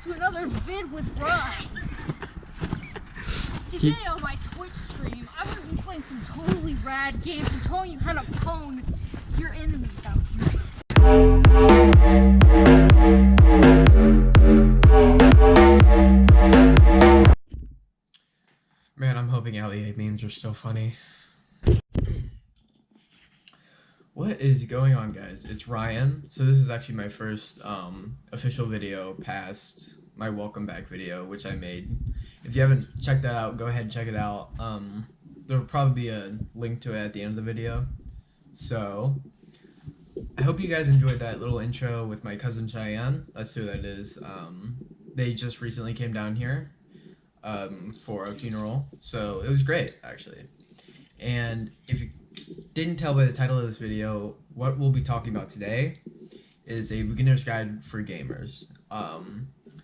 to another vid with Ryan. Today on my Twitch stream, I'm going to be playing some totally rad games and telling you how to pwn your enemies out here. Man, I'm hoping LEA memes are still funny. What is going on, guys? It's Ryan. So this is actually my first official video past my welcome back video, which I made. If you haven't checked that out, go ahead and check it out. There will probably be a link to it at the end of the video. So I hope you guys enjoyed that little intro with my cousin Cheyenne. That's who that is. They just recently came down here for a funeral, so it was great, actually. And if you didn't tell by the title of this video, what we'll be talking about today is a beginner's guide for gamers.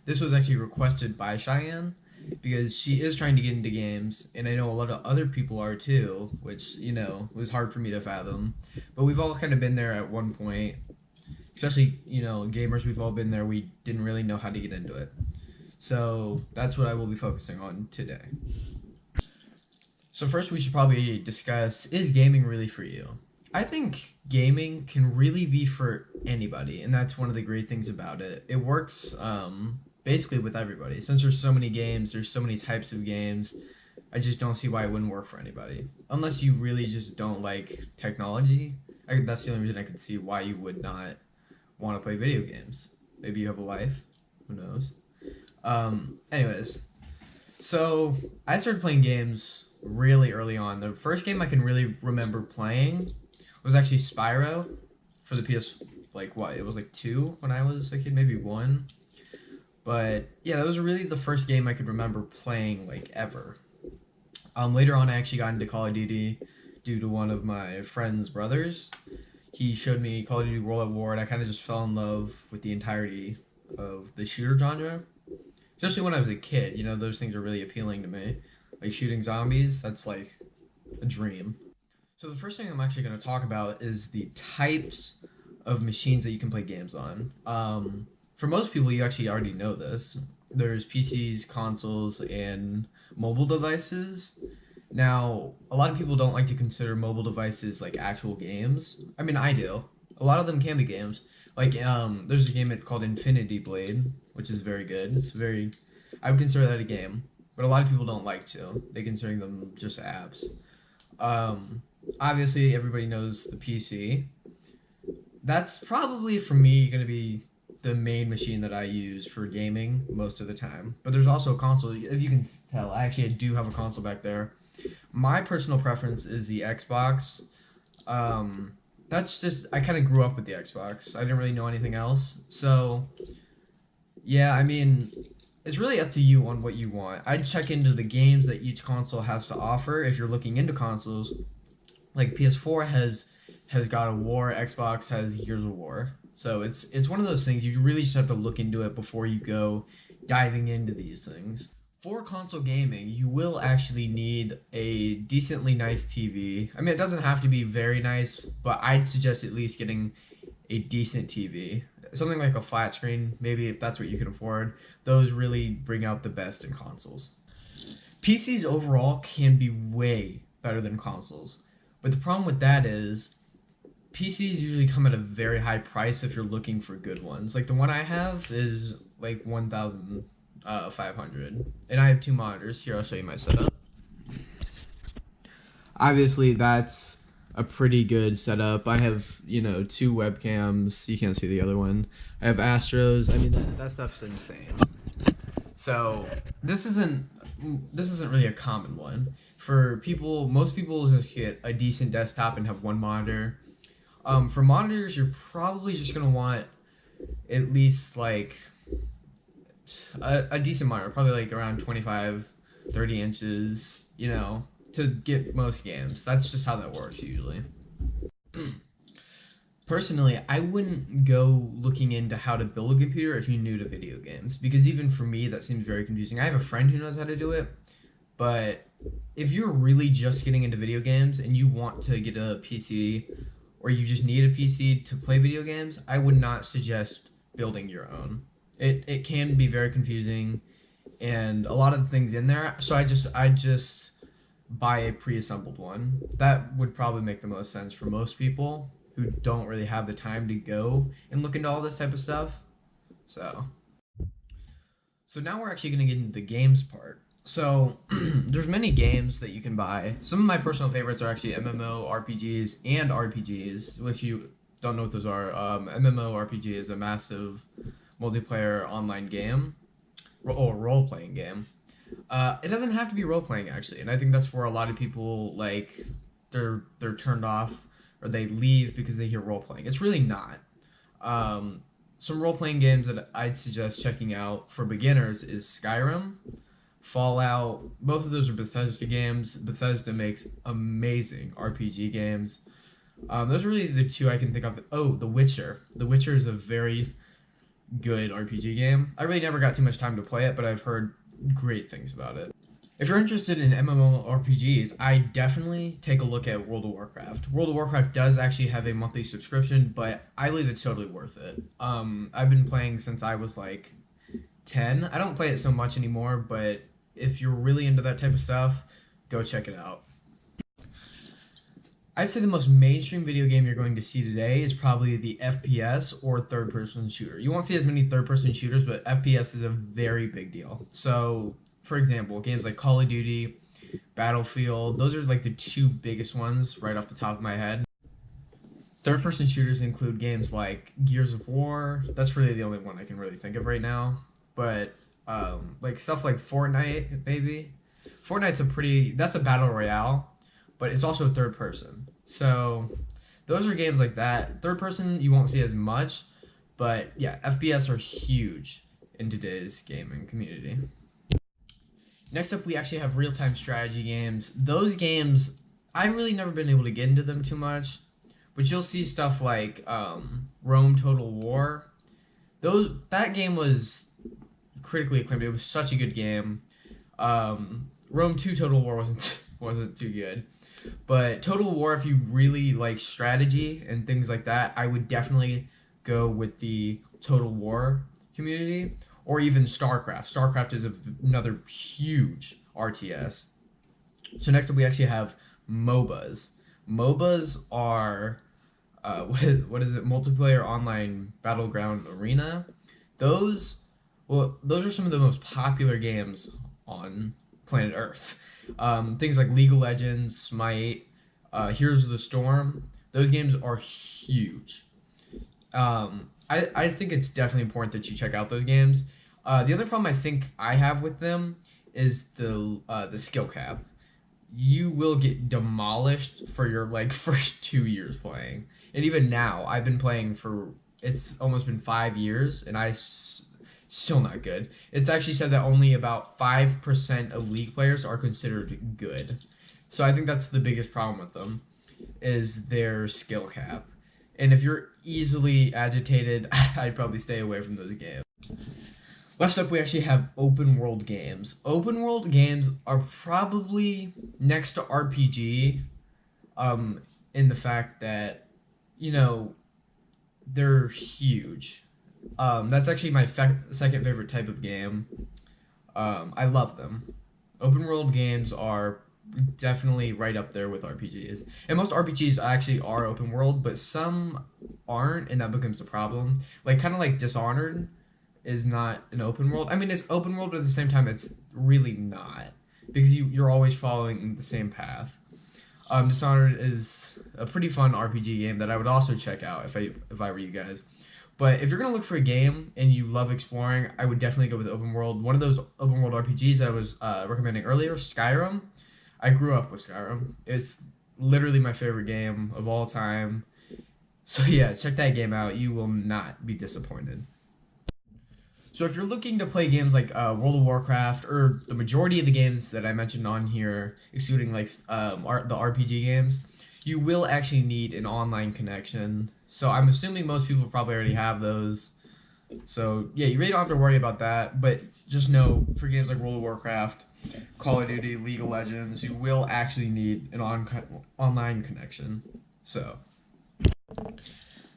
This was actually requested by Cheyenne because she is trying to get into games, and I know a lot of other people are too, which, you know, was hard for me to fathom. But we've all kind of been there at one point, especially, you know, gamers, we've all been there. We didn't really know how to get into it. So that's what I will be focusing on today. So first we should probably discuss, is gaming really for you? I think gaming can really be for anybody, and that's one of the great things about it. It works basically with everybody. Since there's so many games, there's so many types of games, I just don't see why it wouldn't work for anybody. Unless you really just don't like technology. That's the only reason I could see why you would not want to play video games. Maybe you have a life, who knows. Anyways, so I started playing games really early on. The first game I can really remember playing was actually Spyro for the PS, like what, it was like 2 when I was a kid, maybe 1. But yeah, that was really the first game I could remember playing like ever. Later on I actually got into Call of Duty due to one of my friend's brothers. He showed me Call of Duty World at War, and I kind of just fell in love with the entirety of the shooter genre. Especially when I was a kid, you know, those things are really appealing to me. Like shooting zombies, that's like a dream. So the first thing I'm actually going to talk about is the types of machines that you can play games on. For most people, you actually already know this. There's PCs, consoles, and mobile devices. Now, a lot of people don't like to consider mobile devices like actual games. I mean, I do. A lot of them can be games. Like, there's a game called Infinity Blade, which is very good. It's very, I would consider that a game, but a lot of people don't like to. They consider them just apps. Obviously, everybody knows the PC. That's probably, for me, going to be the main machine that I use for gaming most of the time. But there's also a console. If you can tell, I do have a console back there. My personal preference is the Xbox. That's just, I kind of grew up with the Xbox. I didn't really know anything else. So, yeah, I mean, it's really up to you on what you want. I'd check into the games that each console has to offer if you're looking into consoles. Like PS4 has God of War, Xbox has Gears of War. So it's one of those things, you really just have to look into it before you go diving into these things. For console gaming, you will actually need a decently nice TV. I mean, it doesn't have to be very nice, but I'd suggest at least getting a decent TV. Something like a flat screen, maybe, if that's what you can afford. Those really bring out the best in consoles. PCs overall can be way better than consoles. But the problem with that is PCs usually come at a very high price if you're looking for good ones. Like the one I have is like $1,500, and I have 2 monitors. Here, I'll show you my setup. Obviously, that's a pretty good setup. I have, you know, 2 webcams. You can't see the other one. I have Astros. I mean, that stuff's insane. So this isn't really a common one. For people, most people just get a decent desktop and have 1 monitor. For monitors, you're probably just gonna want at least like a decent monitor, probably like around 25, 30 inches, you know, to get most games. That's just how that works usually. Personally, I wouldn't go looking into how to build a computer if you're new to video games, because even for me, that seems very confusing. I have a friend who knows how to do it, but if you're really just getting into video games and you want to get a PC, or you just need a PC to play video games, I would not suggest building your own. It can be very confusing, and a lot of the things in there. So I just buy a pre-assembled one. That would probably make the most sense for most people who don't really have the time to go and look into all this type of stuff. So now we're actually going to get into the games part. So there's many games that you can buy. Some of my personal favorites are actually MMORPGs and RPGs. If you don't know what those are, MMORPG is a massive multiplayer online game or role-playing game. It doesn't have to be role-playing actually, and I think that's where a lot of people like they're turned off or they leave because they hear role-playing. It's really not. Some role-playing games that I'd suggest checking out for beginners is Skyrim, Fallout. Both of those are Bethesda games. Bethesda makes amazing RPG games. Those are really the two I can think of. Oh, The Witcher. The Witcher is a very good RPG game. I really never got too much time to play it, but I've heard great things about it. If you're interested in MMORPGs, I definitely take a look at World of Warcraft. World of Warcraft does actually have a monthly subscription, but I believe it's totally worth it. I've been playing since I was like 10. I don't play it so much anymore, but if you're really into that type of stuff, go check it out. I'd say the most mainstream video game you're going to see today is probably the FPS or third-person shooter. You won't see as many third-person shooters, but FPS is a very big deal. So, for example, games like Call of Duty, Battlefield, those are like the two biggest ones right off the top of my head. Third-person shooters include games like Gears of War. That's really the only one I can really think of right now. But like stuff like Fortnite, maybe. That's a battle royale, but it's also third person. So those are games like that. Third person you won't see as much, but yeah, FPS are huge in today's gaming community. Next up, we actually have real-time strategy games. Those games, I've really never been able to get into them too much, but you'll see stuff like Rome Total War. That game was critically acclaimed. It was such a good game. Rome 2 Total War wasn't too good. But Total War, if you really like strategy and things like that, I would definitely go with the Total War community, or even StarCraft. StarCraft is another huge RTS. So next up, we actually have MOBAs. MOBAs are, what is it? Multiplayer Online Battleground Arena. Those are some of the most popular games on planet Earth. Things like League of Legends, Smite, Heroes of the Storm. Those games are huge. I think it's definitely important that you check out those games. The other problem I think I have with them is the skill cap. You will get demolished for your like first 2 years playing, and even now I've been playing for it's almost been 5 years, and still not good. It's actually said that only about 5% of League players are considered good. So I think that's the biggest problem with them, is their skill cap. And if you're easily agitated, I'd probably stay away from those games. Last up, we actually have open world games. Open world games are probably next to RPG, in the fact that, you know, they're huge. That's actually my second favorite type of game. I love them. Open world games are definitely right up there with RPGs. And most RPGs actually are open world, but some aren't, and that becomes a problem. Like, kind of like Dishonored is not an open world. I mean, it's open world, but at the same time, it's really not. Because you're always following the same path. Dishonored is a pretty fun RPG game that I would also check out if I were you guys. But if you're going to look for a game and you love exploring, I would definitely go with open world. One of those open world RPGs that I was recommending earlier, Skyrim. I grew up with Skyrim. It's literally my favorite game of all time. So yeah, check that game out. You will not be disappointed. So if you're looking to play games like World of Warcraft, or the majority of the games that I mentioned on here, excluding like the RPG games, you will actually need an online connection. So I'm assuming most people probably already have those. So yeah, you really don't have to worry about that. But just know, for games like World of Warcraft, Call of Duty, League of Legends, you will actually need an online connection. So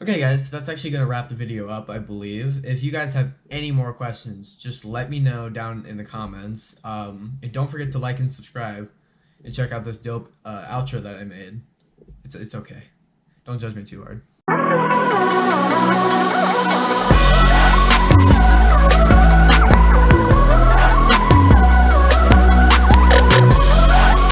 Okay, guys, that's actually going to wrap the video up, I believe. If you guys have any more questions, just let me know down in the comments. And don't forget to like and subscribe and check out this dope outro that I made. It's okay. Don't judge me too hard.